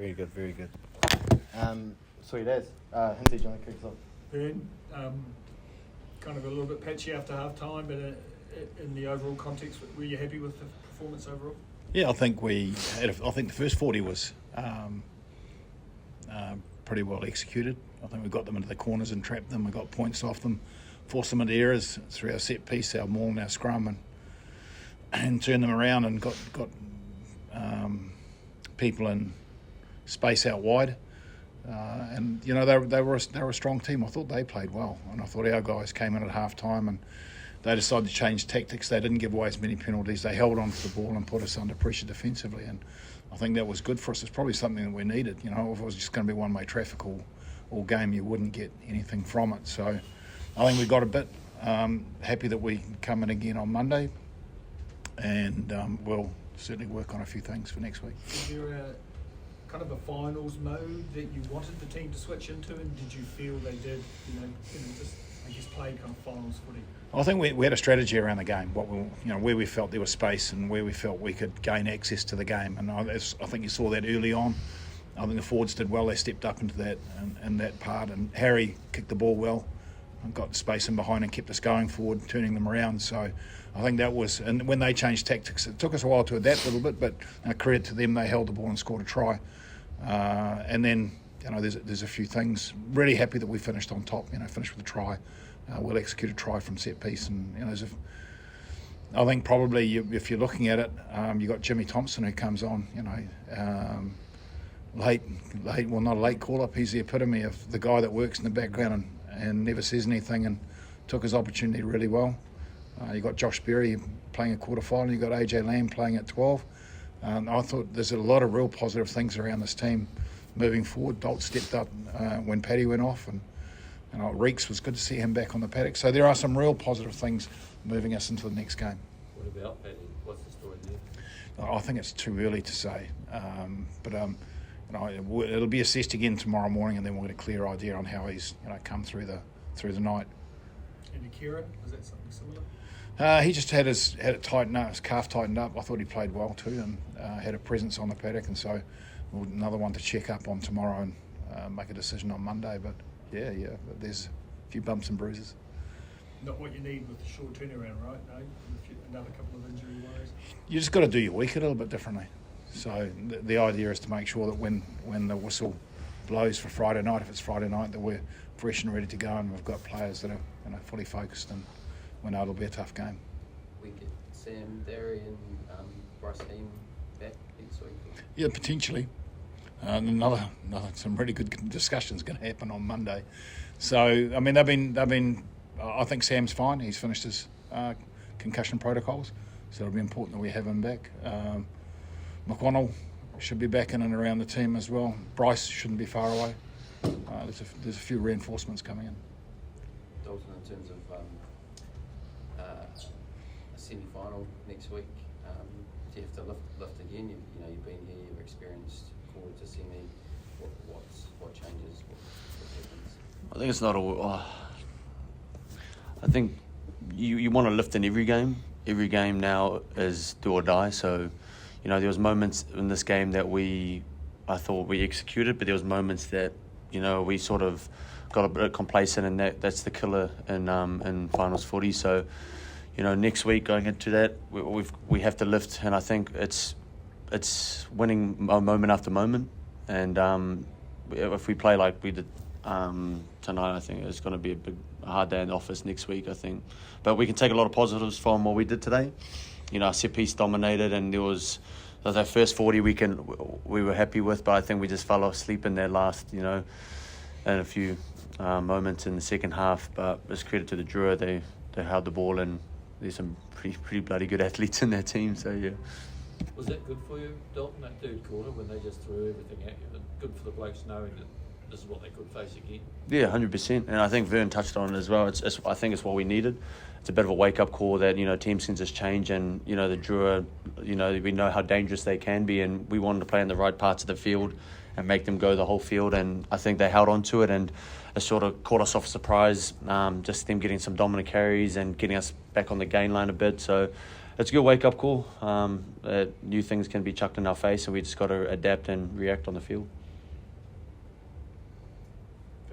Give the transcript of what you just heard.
Very good, very good. Sweet as. Hinsey, do you want to kick us off? Vern, kind of a little bit patchy after half time, but in the overall context, were you happy with the performance overall? Yeah, I think the first 40 was pretty well executed. I think we got them into the corners and trapped them. We got points off them, forced them into errors through our set piece, our maul and our scrum, and turned them around and got people in space out wide. And you know they were a strong team. I thought they played well, and I thought our guys came in at half time and they decided to change tactics. They didn't give away as many penalties. They held on to the ball and put us under pressure defensively, and I think that was good for us. It's probably something that we needed. You know, if it was just going to be one-way traffic all game, you wouldn't get anything from it. So I think we got a bit. Happy that we come in again on Monday, and we'll certainly work on a few things for next week. Is there a kind of a finals mode that you wanted the team to switch into, and did you feel they did? Just I guess play kind of finals footy. I think we had a strategy around the game. Where we felt there was space and where we felt we could gain access to the game, and I think you saw that early on. I think the forwards did well. They stepped up into that and that part, and Harry kicked the ball well and got space in behind and kept us going forward, turning them around. So I think that was, and when they changed tactics, it took us a while to adapt a little bit, but credit to them, they held the ball and scored a try. And then there's a few things. Really happy that we finished on top. Finished with a try. We'll execute a try from set piece, and I think probably if you're looking at it, you got Jimmy Thompson who comes on. Late. Well, not a late call up. He's the epitome of the guy that works in the background and never says anything, and took his opportunity really well. You got Josh Berry playing a quarter final. You got AJ Lamb playing at 12. I thought there's a lot of real positive things around this team moving forward. Dolt stepped up when Paddy went off, and Reeks was good to see him back on the paddock. So there are some real positive things moving us into the next game. What about Paddy? What's the story there? I think it's too early to say, but it'll be assessed again tomorrow morning, and then we'll get a clear idea on how he's come through the night. And Akira, was that something similar? He just had it tightened up, his calf tightened up. I thought he played well too, and had a presence on the paddock, and so another one to check up on tomorrow and make a decision on Monday. But yeah, there's a few bumps and bruises. Not what you need with the short turnaround, right? No, another couple of injury worries. You just got to do your week a little bit differently. So the idea is to make sure that when the whistle blows for Friday night, if it's Friday night, that we're fresh and ready to go, and we've got players that are fully focused, and we know it'll be a tough game. We get Sam Derry and Bryce Heem back next week. Yeah, potentially. Some really good discussions going to happen on Monday. So I mean, they've been. I think Sam's fine. He's finished his concussion protocols, so it'll be important that we have him back. McConnell should be back in and around the team as well. Bryce shouldn't be far away. There's a few reinforcements coming in. Dalton, in terms of a semi-final next week, do you have to lift again? You've been here, you've experienced forward to semi. What changes? What happens? I think it's not all. I think you want to lift in every game. Every game now is do or die. So, there was moments in this game that I thought we executed, but there was moments that we sort of got a bit complacent, and that's the killer in finals footy. So, next week going into that, we have to lift, and I think it's winning moment after moment, and if we play like we did tonight, I think it's going to be a hard day in the office next week, I think. But we can take a lot of positives from what we did today. Our set piece dominated, and there was that first 40 we were happy with, but I think we just fell asleep in that last, and a few moments in the second half. But it's credit to the Drua, they held the ball, and there's some pretty bloody good athletes in their team. So yeah. Was that good for you, Dalton, that third quarter when they just threw everything at you? Good for the blokes knowing that this is what they could face again? Yeah, 100%. And I think Vern touched on it as well. I think it's what we needed. It's a bit of a wake-up call that, teams can just change, and, the Drua, we know how dangerous they can be, and we wanted to play in the right parts of the field and make them go the whole field, and I think they held on to it, and it sort of caught us off surprise, just them getting some dominant carries and getting us back on the gain line a bit. So it's a good wake-up call. New things can be chucked in our face, and we just got to adapt and react on the field.